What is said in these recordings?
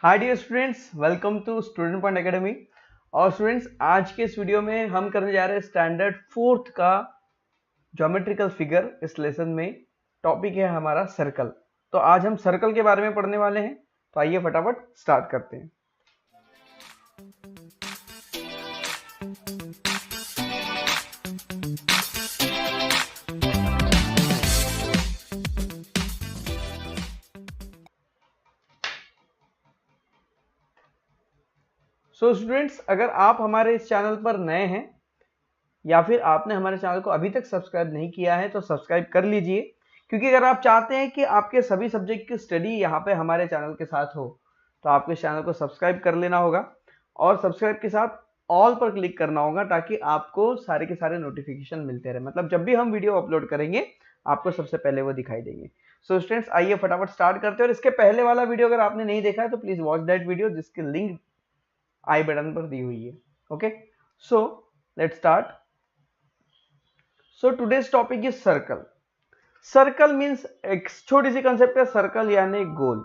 Hi dear students, welcome to student point academy. और students, आज के इस वीडियो में हम करने जा रहे हैं स्टैंडर्ड फोर्थ का ज्योमेट्रिकल फिगर। इस लेसन में टॉपिक है हमारा सर्कल। तो आज हम सर्कल के बारे में पढ़ने वाले हैं। तो आइए फटाफट स्टार्ट करते हैं। सो स्टूडेंट्स, अगर आप हमारे इस चैनल पर नए हैं या फिर आपने हमारे चैनल को अभी तक सब्सक्राइब नहीं किया है तो सब्सक्राइब कर लीजिए, क्योंकि अगर आप चाहते हैं कि आपके सभी सब्जेक्ट की स्टडी यहाँ पे हमारे चैनल के साथ हो तो आपको इस चैनल को सब्सक्राइब कर लेना होगा और सब्सक्राइब के साथ ऑल पर क्लिक करना होगा ताकि आपको सारे के सारे नोटिफिकेशन मिलते रहे। मतलब जब भी हम वीडियो अपलोड करेंगे आपको सबसे पहले वो दिखाई देंगे। सो स्टूडेंट्स, आइए फटाफट स्टार्ट करते हैं। और इसके पहले वाला वीडियो अगर आपने नहीं देखा है तो प्लीज वॉच दैट वीडियो, जिसकी लिंक आई बटन पर दी हुई है। Okay, so let's start. So today's topic is circle. Circle means एक छोटी सी कंसेप्ट है, सर्कल यानी गोल।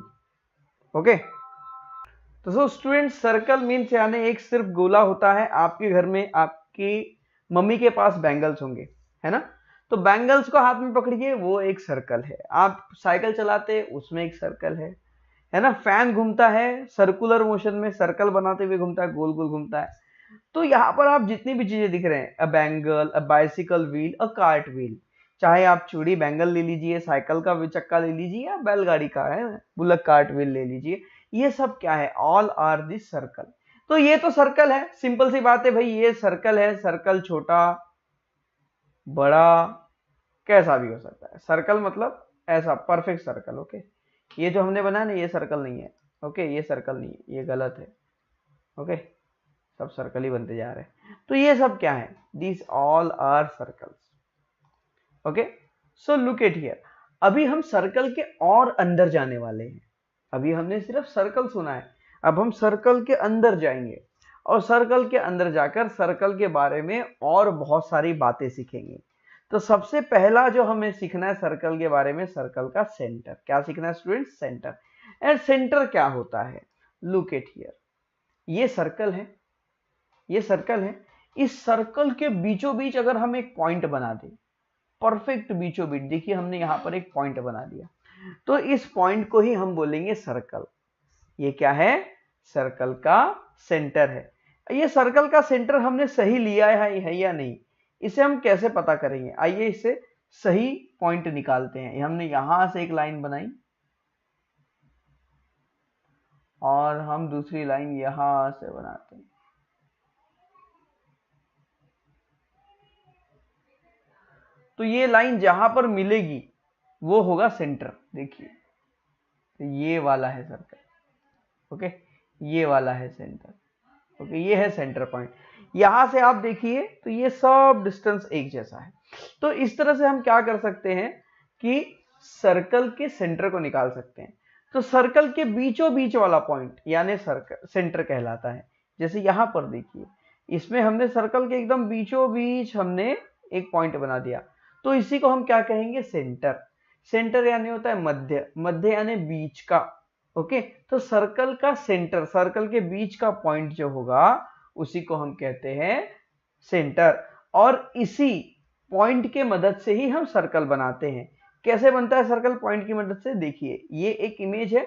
ओके, तो स्टूडेंट, सर्कल मीन्स यानी एक सिर्फ गोला होता है। आपके घर में आपकी मम्मी के पास बैंगल्स होंगे, है ना? तो बैंगल्स को हाथ में पकड़िए, वो एक सर्कल है। आप साइकिल चलाते, उसमें एक सर्कल है ना? फैन घूमता है सर्कुलर मोशन में, सर्कल बनाते हुए घूमता है, गोल गोल घूमता है। तो यहाँ पर आप जितनी भी चीजें दिख रहे हैं, a bangle, a bicycle wheel, a cart wheel, चाहे आप चूड़ी बैंगल ले लीजिए, साइकिल का चक्का ले लीजिए, या बैलगाड़ी का है बुलक कार्ट व्हील ले लीजिए, ये सब क्या है? All are this circle. तो ये तो सर्कल है, सिंपल सी बात है भाई, ये सर्कल है। सर्कल छोटा बड़ा कैसा भी हो सकता है। सर्कल मतलब ऐसा परफेक्ट सर्कल। ओके, ये जो हमने बनाया ना, ये सर्कल नहीं है। ओके, ये सर्कल नहीं है, ये गलत है। ओके, सब सर्कल ही बनते जा रहे हैं। तो ये सब क्या है? This all are circles. Okay, so look at here. अभी हम सर्कल के और अंदर जाने वाले हैं। अभी हमने सिर्फ सर्कल सुना है, अब हम सर्कल के अंदर जाएंगे और सर्कल के अंदर जाकर सर्कल के बारे में और बहुत सारी बातें सीखेंगे। तो सबसे पहला जो हमें सीखना है सर्कल के बारे में, सर्कल का सेंटर। क्या सीखना है स्टूडेंट? सेंटर। एंड सेंटर क्या होता है? लुक एट हियर, ये सर्कल है, ये सर्कल है। इस सर्कल के बीचों बीच अगर हम एक पॉइंट बना दें, परफेक्ट बीचों बीच, देखिए हमने यहां पर एक पॉइंट बना दिया, तो इस पॉइंट को ही हम बोलेंगे सर्कल। ये क्या है? सर्कल का सेंटर है। ये सर्कल का सेंटर हमने सही लिया है या नहीं, इसे हम कैसे पता करेंगे? आइए इसे सही पॉइंट निकालते हैं। हमने यहां से एक लाइन बनाई और हम दूसरी लाइन यहां से बनाते हैं। तो ये लाइन जहां पर मिलेगी वो होगा सेंटर। देखिए, तो ये वाला है सर्कल। ओके, ये वाला है सेंटर। ओके, ये है सेंटर पॉइंट। यहां से आप देखिए तो ये सब डिस्टेंस एक जैसा है। तो इस तरह से हम क्या कर सकते हैं कि सर्कल के सेंटर को निकाल सकते हैं। तो सर्कल के बीचों बीच वाला पॉइंट यानी सर्कल सेंटर कहलाता है। जैसे यहां पर देखिए, इसमें हमने सर्कल के एकदम बीचों बीच हमने एक पॉइंट बना दिया, तो इसी को हम क्या कहेंगे? सेंटर। सेंटर यानी होता है मध्य, मध्य यानी बीच का। ओके, तो सर्कल का सेंटर, सर्कल के बीच का पॉइंट जो होगा उसी को हम कहते हैं सेंटर। और इसी पॉइंट के मदद से ही हम सर्कल बनाते हैं। कैसे बनता है सर्कल? पॉइंट की मदद से। देखिए, ये एक इमेज है,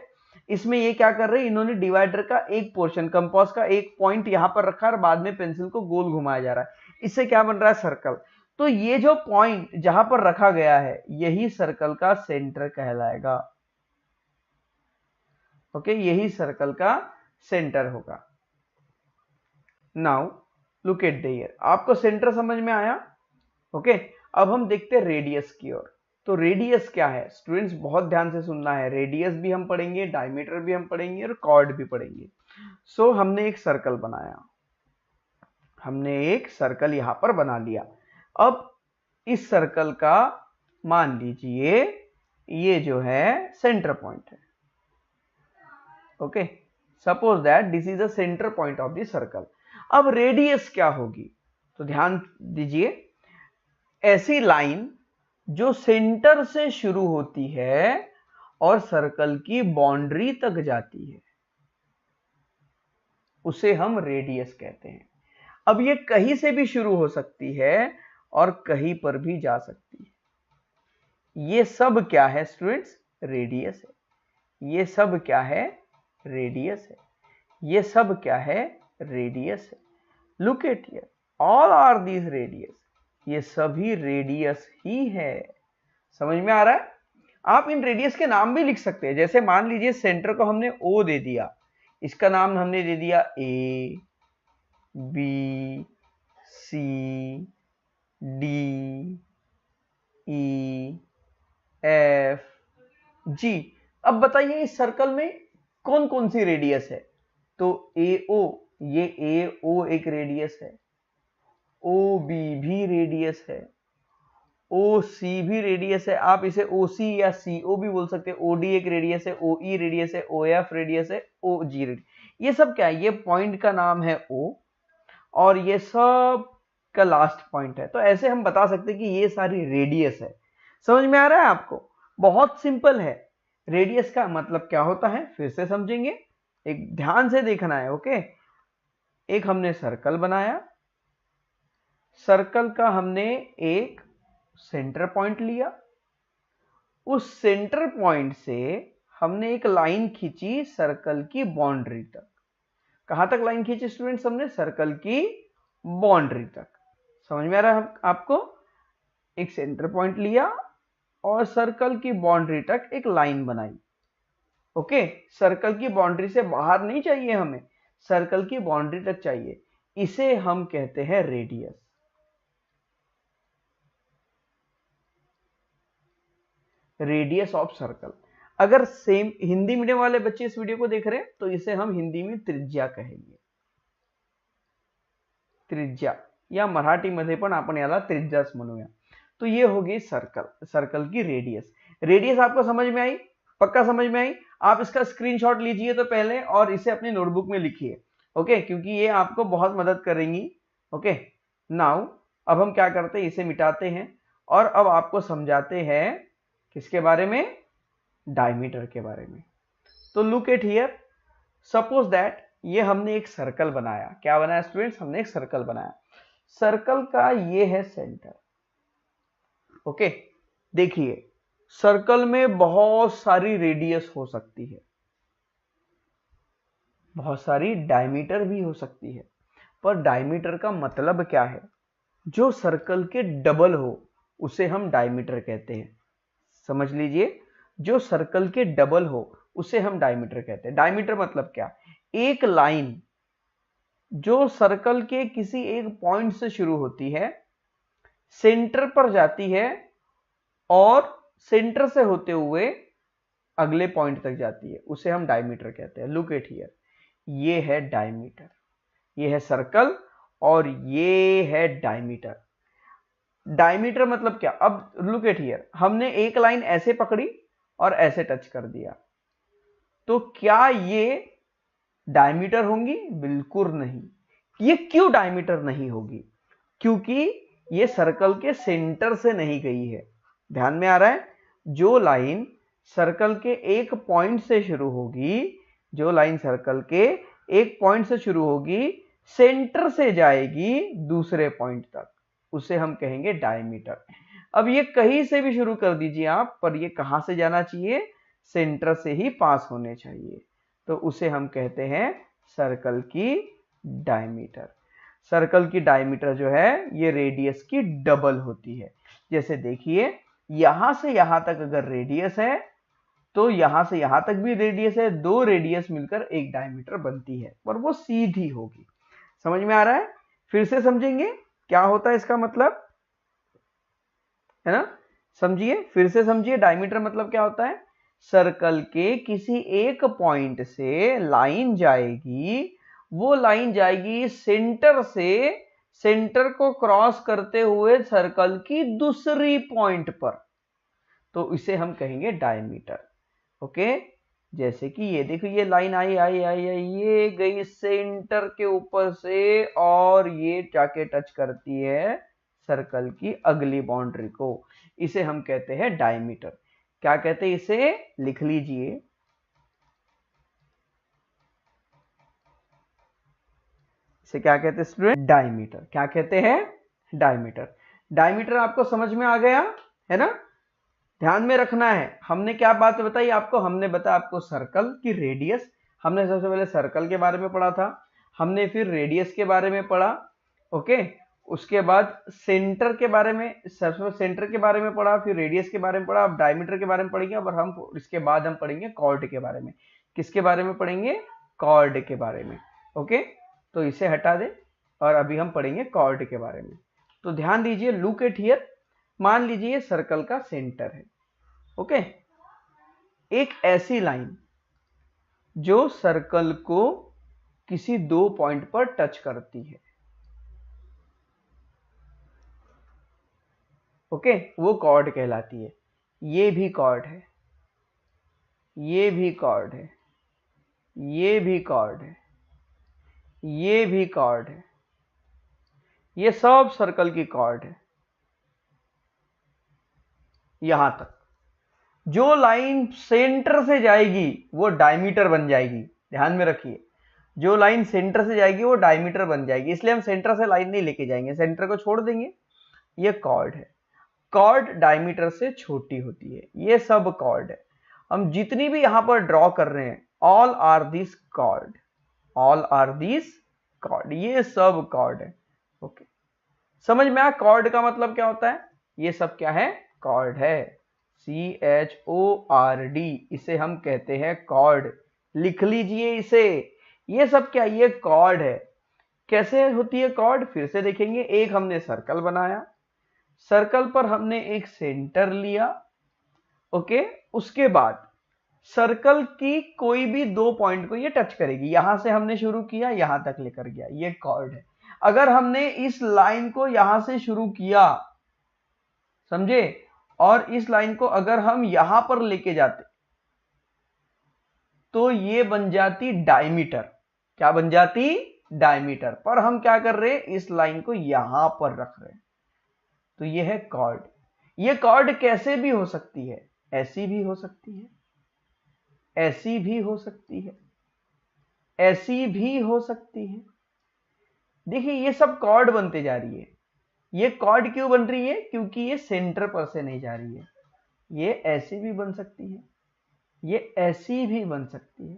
इसमें ये क्या कर रहे हैं, इन्होंने डिवाइडर का एक पोर्शन, कंपास का एक पॉइंट यहां पर रखा और बाद में पेंसिल को गोल घुमाया जा रहा है। इससे क्या बन रहा है? सर्कल। तो ये जो पॉइंट जहां पर रखा गया है यही सर्कल का सेंटर कहलाएगा। ओके, यही सर्कल का सेंटर होगा। Now look at the year. आपको सेंटर समझ में आया? ओके, अब हम देखते हैं रेडियस की ओर। तो रेडियस क्या है स्टूडेंट्स? बहुत ध्यान से सुनना है। रेडियस भी हम पढ़ेंगे, डायमीटर भी हम पढ़ेंगे और कॉर्ड भी पढ़ेंगे। सो हमने एक सर्कल बनाया, हमने एक सर्कल यहां पर बना लिया। अब इस सर्कल का मान लीजिए ये जो है सेंटर पॉइंट है। Okay, suppose that this is the centre point of the circle. अब रेडियस क्या होगी? तो ध्यान दीजिए, ऐसी लाइन जो सेंटर से शुरू होती है और सर्कल की बाउंड्री तक जाती है। उसे हम रेडियस कहते हैं। अब ये कहीं से भी शुरू हो सकती है और कहीं पर भी जा सकती है। ये सब क्या है स्टूडेंट्स? रेडियस है। ये सब क्या है? रेडियस है। ये सब क्या है? रेडियस है। Look at here, all are these radius. ये सभी रेडियस ही है। समझ में आ रहा है? आप इन रेडियस के नाम भी लिख सकते हैं। जैसे मान लीजिए सेंटर को हमने O दे दिया, इसका नाम हमने दे दिया A, B, C, D, E, F, G। अब बताइए इस सर्कल में कौन कौन सी रेडियस है? तो AO, ये AO एक रेडियस है, OB भी रेडियस है, OC भी रेडियस है। आप इसे OC या CO भी बोल सकते हैं। OD एक रेडियस है, OE रेडियस है, OF रेडियस है, OG रेडियस। ये सब क्या है? ये पॉइंट का नाम है O और ये सब का लास्ट पॉइंट है। तो ऐसे हम बता सकते हैं कि ये सारी रेडियस है। समझ में आ रहा है आपको? बहुत सिंपल है। रेडियस का मतलब क्या होता है फिर से समझेंगे, एक ध्यान से देखना है। ओके, एक हमने सर्कल बनाया, सर्कल का हमने एक सेंटर पॉइंट लिया, उस सेंटर पॉइंट से हमने एक लाइन खींची सर्कल की बाउंड्री तक। कहां तक लाइन खींची स्टूडेंट्स? हमने सर्कल की बाउंड्री तक। समझ में आ रहा है आपको? एक सेंटर पॉइंट लिया और सर्कल की बाउंड्री तक एक लाइन बनाई। ओके, सर्कल की बाउंड्री से बाहर नहीं चाहिए हमें, सर्कल की बाउंड्री तक चाहिए। इसे हम कहते हैं रेडियस। Radius of circle. अगर सेम हिंदी मीडियम वाले बच्चे इस वीडियो को देख रहे हैं तो इसे हम हिंदी में त्रिज्या कहेंगे। त्रिज्या, या मराठीमध्ये पण आपण याला त्रिज्याच म्हणूया। तो ये होगी सर्कल, सर्कल की रेडियस। रेडियस आपको समझ में आई? पक्का समझ में आई? आप इसका स्क्रीनशॉट लीजिए तो पहले और इसे अपनी नोटबुक में लिखिए। ओके, क्योंकि ये आपको बहुत मदद करेंगी। ओके, नाउ अब हम क्या करते हैं, इसे मिटाते हैं और अब आपको समझाते हैं किसके बारे में? डायमीटर के बारे में। तो look at here, suppose that ये हमने एक सर्कल बनाया। क्या बनाया स्टूडेंट्स? हमने एक सर्कल बनाया। सर्कल का ये है सेंटर। ओके, देखिए सर्कल में बहुत सारी रेडियस हो सकती है, बहुत सारी डायमीटर भी हो सकती है, पर डायमीटर का मतलब क्या है? जो सर्कल के डबल हो उसे हम डायमीटर कहते हैं। समझ लीजिए, जो सर्कल के डबल हो उसे हम डायमीटर कहते हैं। डायमीटर मतलब क्या? एक लाइन जो सर्कल के किसी एक पॉइंट से शुरू होती है, सेंटर पर जाती है और सेंटर से होते हुए अगले पॉइंट तक जाती है, उसे हम डायमीटर कहते हैं। लुक एट हियर, ये है डायमीटर, ये है सर्कल और ये है डायमीटर। डायमीटर मतलब क्या? अब लुक एट हियर, हमने एक लाइन ऐसे पकड़ी और ऐसे टच कर दिया, तो क्या ये डायमीटर होंगी? बिल्कुल नहीं। ये क्यों डायमीटर नहीं होगी? क्योंकि ये सर्कल के सेंटर से नहीं गई है। ध्यान में आ रहा है? जो लाइन सर्कल के एक पॉइंट से शुरू होगी, जो लाइन सर्कल के एक पॉइंट से शुरू होगी, सेंटर से जाएगी दूसरे पॉइंट तक, उसे हम कहेंगे डायमीटर। अब ये कहीं से भी शुरू कर दीजिए आप, पर ये कहां से जाना चाहिए? सेंटर से ही पास होने चाहिए, तो उसे हम कहते हैं सर्कल की डायमीटर। सर्कल की डायमीटर जो है ये रेडियस की डबल होती है। जैसे देखिए, यहां से यहां तक अगर रेडियस है तो यहां से यहां तक भी रेडियस है, दो रेडियस मिलकर एक डायमीटर बनती है, पर वो सीधी होगी। समझ में आ रहा है? फिर से समझेंगे क्या होता है इसका मतलब, है ना? समझिए, फिर से समझिए, डायमीटर मतलब क्या होता है? सर्कल के किसी एक पॉइंट से लाइन जाएगी, वो लाइन जाएगी सेंटर से, सेंटर को क्रॉस करते हुए सर्कल की दूसरी पॉइंट पर, तो इसे हम कहेंगे डायमीटर। ओके, जैसे कि ये देखो, ये लाइन आई आई आई आई, ये गई सेंटर के ऊपर से और ये जाके टच करती है सर्कल की अगली बाउंड्री को, इसे हम कहते हैं डायमीटर। क्या कहते हैं इसे? लिख लीजिए, इसे क्या कहते हैं स्टूडेंट? डायमीटर। क्या कहते हैं? डायमीटर। डायमीटर आपको समझ में आ गया है ना? ध्यान में रखना है। हमने क्या बात बताई आपको? हमने बताया आपको सर्कल की रेडियस। हमने सबसे पहले सर्कल के बारे में पढ़ा था, हमने फिर रेडियस के बारे में पढ़ा, ओके। उसके बाद सेंटर के बारे में, सबसे सेंटर के बारे में पढ़ा, फिर रेडियस के बारे में पढ़ा, अब डायमीटर के बारे में पढ़ेंगे। और हम इसके बाद हम पढ़ेंगे कॉर्ड के बारे में। किसके बारे में पढ़ेंगे? कॉर्ड के बारे में, ओके। तो इसे हटा दे और अभी हम पढ़ेंगे कॉर्ड के बारे में। तो ध्यान दीजिए, लुक एट हियर। मान लीजिए सर्कल का सेंटर है, ओके। एक ऐसी लाइन जो सर्कल को किसी दो पॉइंट पर टच करती है, ओके, वो कॉर्ड कहलाती है। ये भी कॉर्ड है, ये भी कॉर्ड है, ये भी कॉर्ड है, ये भी कॉर्ड है, ये सब सर्कल की कॉर्ड है। यहां तक जो लाइन सेंटर से जाएगी वो डायमीटर बन जाएगी। ध्यान में रखिए, जो लाइन सेंटर से जाएगी वो डायमीटर बन जाएगी। इसलिए हम सेंटर से लाइन नहीं लेके जाएंगे, सेंटर को छोड़ देंगे। ये कॉर्ड है। कॉर्ड डायमीटर से छोटी होती है। ये सब कॉर्ड है। हम जितनी भी यहां पर ड्रॉ कर रहे हैं, all are this chord, all are this chord, ये सब कॉर्ड है, ओके। समझ में आया कॉर्ड का मतलब क्या होता है? ये सब क्या है? कॉर्ड है। CHORD, इसे हम कहते हैं कॉर्ड। लिख लीजिए इसे। ये सब क्या? ये कॉर्ड है। कैसे होती है कॉर्ड? फिर से देखेंगे। एक हमने सर्कल बनाया, सर्कल पर हमने एक सेंटर लिया, ओके। उसके बाद सर्कल की कोई भी दो पॉइंट को ये टच करेगी। यहां से हमने शुरू किया, यहां तक लेकर गया, ये कॉर्ड है। अगर हमने इस लाइन को यहां से शुरू किया, समझे, और इस लाइन को अगर हम यहां पर लेके जाते तो ये बन जाती डायमीटर। क्या बन जाती? डायमीटर। पर हम क्या कर रहे हैं? इस लाइन को यहां पर रख रहे हैं, तो ये है कॉर्ड। ये कॉर्ड कैसे भी हो सकती है, ऐसी भी हो सकती है, ऐसी भी हो सकती है, ऐसी भी हो सकती है। देखिए ये सब कॉर्ड बनते जा रही है। ये कॉर्ड क्यों बन रही है? क्योंकि ये सेंटर पर से नहीं जा रही है। ये ऐसी भी बन सकती है, ये ऐसी भी बन सकती है।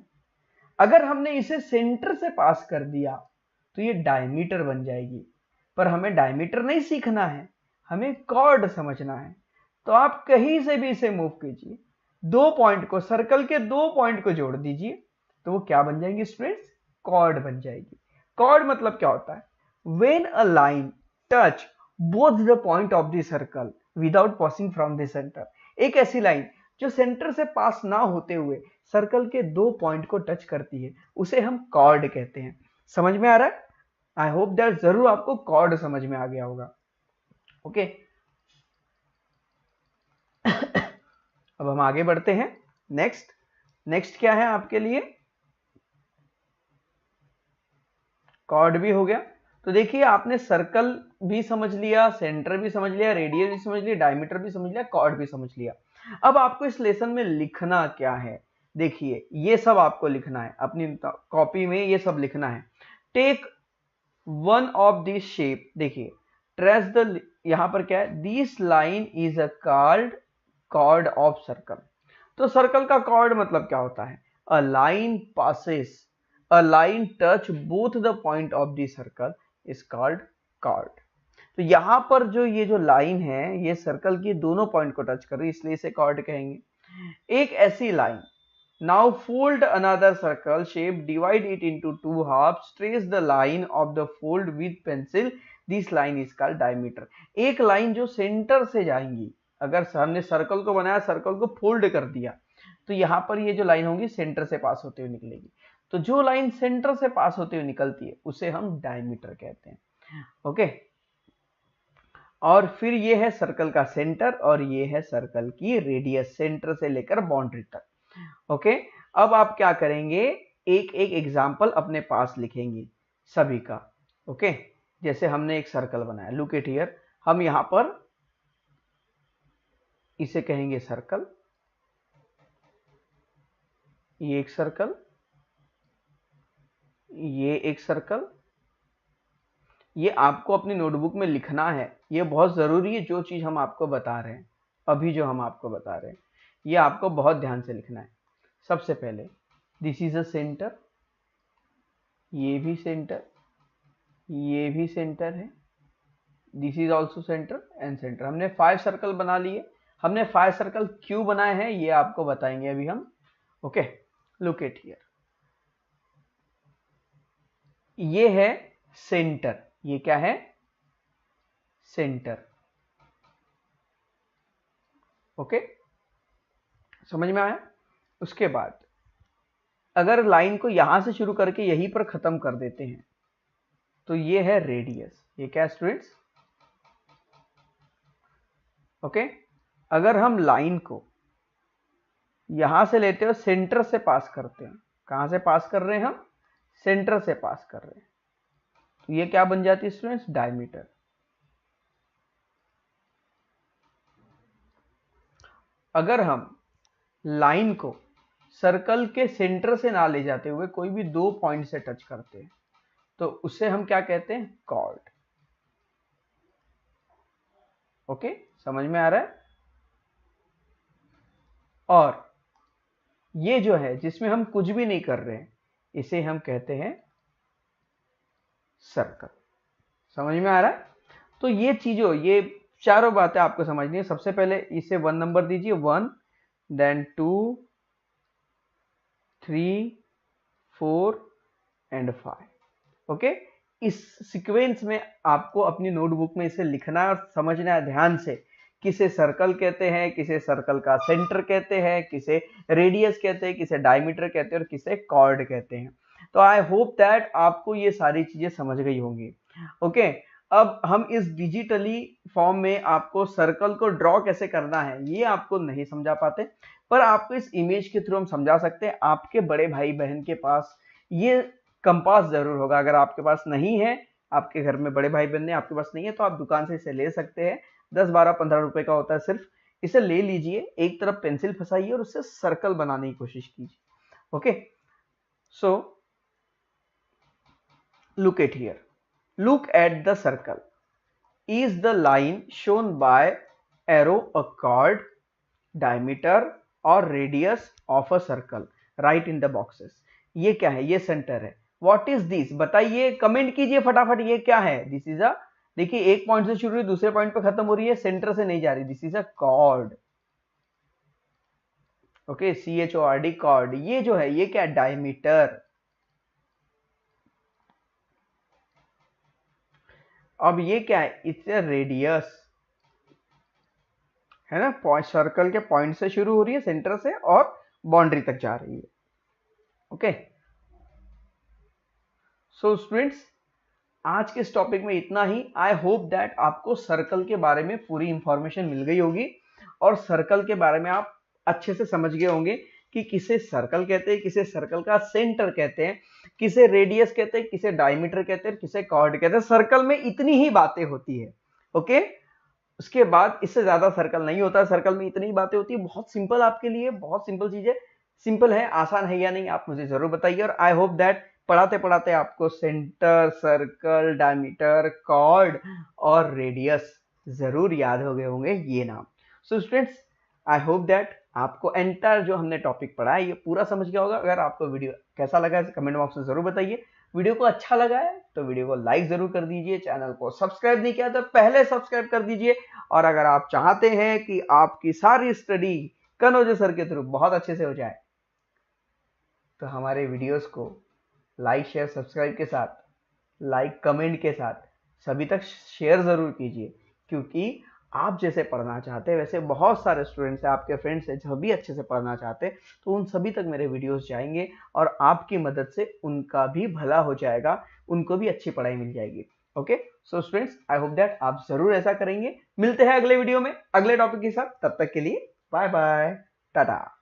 अगर हमने इसे सेंटर से पास कर दिया तो ये डायमीटर बन जाएगी। पर हमें डायमीटर नहीं सीखना है, हमें कॉर्ड समझना है। तो आप कहीं से भी इसे मूव कीजिए, दो पॉइंट को, सर्कल के दो पॉइंट को जोड़ दीजिए, तो वो क्या बन जाएंगे स्टूडेंट्स? कॉर्ड बन जाएगी। कॉर्ड मतलब क्या होता है? When a line touch both the point of the circle without passing from the centre. एक ऐसी लाइन जो सेंटर से पास ना होते हुए सर्कल के दो पॉइंट को टच करती है, उसे हम कॉर्ड कहते हैं। समझ में आ रहा है? आई होप दैट जरूर आपको कॉर्ड समझ में आ गया होगा, ओके। अब हम आगे बढ़ते हैं। नेक्स्ट क्या है आपके लिए? कॉर्ड भी हो गया। तो देखिए आपने सर्कल भी समझ लिया, सेंटर भी समझ लिया, रेडियस भी समझ लिया, डायमीटर भी समझ लिया, कॉर्ड भी समझ लिया। अब आपको इस लेसन में लिखना क्या है? देखिए ये सब आपको लिखना है, अपनी कॉपी में ये सब लिखना है। Take one of this shape. देखिए ट्रेस द, यहां पर क्या है? This line is a chord of circle. तो सर्कल का कॉर्ड मतलब क्या होता है? A line passes, a line touch both the point of the circle is called chord. तो यहां पर जो ये जो लाइन है, ये सर्कल की दोनों पॉइंट को टच कर रही है, इसलिए इसे कॉर्ड कहेंगे। एक ऐसी लाइन, now fold another circle shape, divide it into two halves, trace the line of the fold with pencil, this line is called diameter. एक लाइन जो सेंटर से जाएंगी, अगर हमने सर्कल को बनाया, सर्कल को फोल्ड कर दिया, तो यहां पर ये जो लाइन होगी सेंटर से पास होते हुए निकलेगी। तो जो लाइन सेंटर से पास होते हुए निकलती है उसे हम डायमीटर कहते हैं, ओके। और फिर ये है सर्कल का सेंटर और ये है सर्कल की रेडियस, सेंटर से लेकर बाउंड्री तक, ओके। अब आप क्या करेंगे? एक एक एग्जाम्पल अपने पास लिखेंगे सभी का, ओके। जैसे हमने एक सर्कल बनाया, लुक एट हियर। हम यहां पर इसे कहेंगे सर्कल, ये एक सर्कल, ये एक सर्कल, ये आपको अपनी नोटबुक में लिखना है, ये बहुत ज़रूरी है। जो चीज़ हम आपको बता रहे हैं, अभी जो हम आपको बता रहे हैं, ये आपको बहुत ध्यान से लिखना है। सबसे पहले दिस इज अ सेंटर, ये भी सेंटर, ये भी सेंटर है, this is also centre and centre. हमने 5 सर्कल बना लिए। हमने 5 सर्कल क्यों बनाए हैं ये आपको बताएंगे अभी हम। ओके, लुक एट हियर, ये है सेंटर। ये क्या है? सेंटर। ओके, समझ में आया? उसके बाद अगर लाइन को यहां से शुरू करके यहीं पर खत्म कर देते हैं तो ये है रेडियस। ये क्या स्टूडेंट्स? ओके, अगर हम लाइन को यहां से लेते हो, सेंटर से पास करते हैं। कहां से पास कर रहे हैं हम? सेंटर से पास कर रहे हैं। तो ये क्या बन जाती है स्टूडेंट्स? डायमीटर। अगर हम लाइन को सर्कल के सेंटर से ना ले जाते हुए कोई भी 2 पॉइंट से टच करते हैं तो उसे हम क्या कहते हैं? कॉर्ड। ओके, समझ में आ रहा है? और ये जो है जिसमें हम कुछ भी नहीं कर रहे हैं, इसे हम कहते हैं सर्कल। समझ में आ रहा है? तो ये चीजों, ये चारों बातें आपको समझनी है। सबसे पहले इसे 1 नंबर दीजिए, 1, देन 2, 3, 4 एंड 5। ओके, इस सीक्वेंस में आपको अपनी नोटबुक में इसे लिखना है और समझना है ध्यान से। किसे सर्कल कहते हैं, किसे सर्कल का सेंटर कहते हैं, किसे रेडियस कहते हैं, किसे डायमीटर कहते हैं और किसे कॉर्ड कहते हैं। तो आई होप दैट आपको ये सारी चीजें समझ गई होंगी। ओके, अब हम इस डिजिटली फॉर्म में आपको सर्कल को ड्रॉ कैसे करना है ये आपको नहीं समझा पाते, पर आपको इस इमेज के थ्रू हम समझा सकते हैं। आपके बड़े भाई बहन के पास ये कंपास जरूर होगा। अगर आपके पास नहीं है, आपके घर में बड़े भाई बहन ने, आपके पास नहीं है, तो आप दुकान से इसे ले सकते हैं। 10, 12, 15 रुपए का होता है सिर्फ। इसे ले लीजिए, एक तरफ पेंसिल फंसाइए और उससे सर्कल बनाने की कोशिश कीजिए। Okay, so look at here, look at the circle. Is the line shown by arrow a chord, diameter or radius of a circle? Write in the boxes. ये क्या है? ये सेंटर है। What is this? बताइए, comment कीजिए फटाफट, ये क्या है? दिस इज अ, देखिए एक पॉइंट से शुरू हुई दूसरे पॉइंट पे खत्म हो रही है, सेंटर से नहीं जा रही। This is a cord. Okay, CHORD, cord. ये जो है ये क्या? डायमीटर। अब ये क्या है? इट्स अ रेडियस, है ना? पॉइंट, सर्कल के पॉइंट से शुरू हो रही है, सेंटर से, और बाउंड्री तक जा रही है। ओके, सो स्टूडेंट्स, आज के इस टॉपिक में इतना ही। आई होप दैट आपको सर्कल के बारे में पूरी इंफॉर्मेशन मिल गई होगी और सर्कल के बारे में आप अच्छे से समझ गए होंगे कि किसे सर्कल कहते हैं, किसे सर्कल का सेंटर कहते हैं, किसे रेडियस कहते हैं, किसे डायमीटर कहते हैं, किसे कॉर्ड कहते हैं। सर्कल में इतनी ही बातें होती है। ओके, उसके बाद इससे ज्यादा सर्कल नहीं होता। सर्कल में इतनी ही बातें होती है। बहुत सिंपल, आपके लिए बहुत सिंपल चीज है। सिंपल है, आसान है या नहीं, आप मुझे जरूर बताइए। और आई होप दैट पढ़ाते पढ़ाते आपको सेंटर, सर्कल, डायमीटर, कॉर्ड और रेडियस जरूर याद हो गए होंगे ये नाम। So students, I hope that आपको एंटायर जो हमने टॉपिक पढ़ा है ये पूरा समझ गया होगा। अगर आपको वीडियो कैसा लगा है कमेंट बॉक्स में जरूर बताइए। वीडियो को अच्छा लगा है तो वीडियो को लाइक जरूर कर दीजिए। चैनल को सब्सक्राइब नहीं किया तो पहले सब्सक्राइब कर दीजिए। और अगर आप चाहते हैं कि आपकी सारी स्टडी कनौजे सर के थ्रू बहुत अच्छे से हो जाए तो हमारे वीडियोस को लाइक, शेयर, सब्सक्राइब के साथ, लाइक, कमेंट के साथ सभी तक शेयर जरूर कीजिए। क्योंकि आप जैसे पढ़ना चाहते हैं वैसे बहुत सारे स्टूडेंट्स हैं, आपके फ्रेंड्स हैं जो भी अच्छे से पढ़ना चाहते हैं, तो उन सभी तक मेरे वीडियोस जाएंगे और आपकी मदद से उनका भी भला हो जाएगा, उनको भी अच्छी पढ़ाई मिल जाएगी। Okay, so students, I hope that आप जरूर ऐसा करेंगे। मिलते हैं अगले वीडियो में अगले टॉपिक के साथ। तब तक के लिए बाय बाय, टाटा।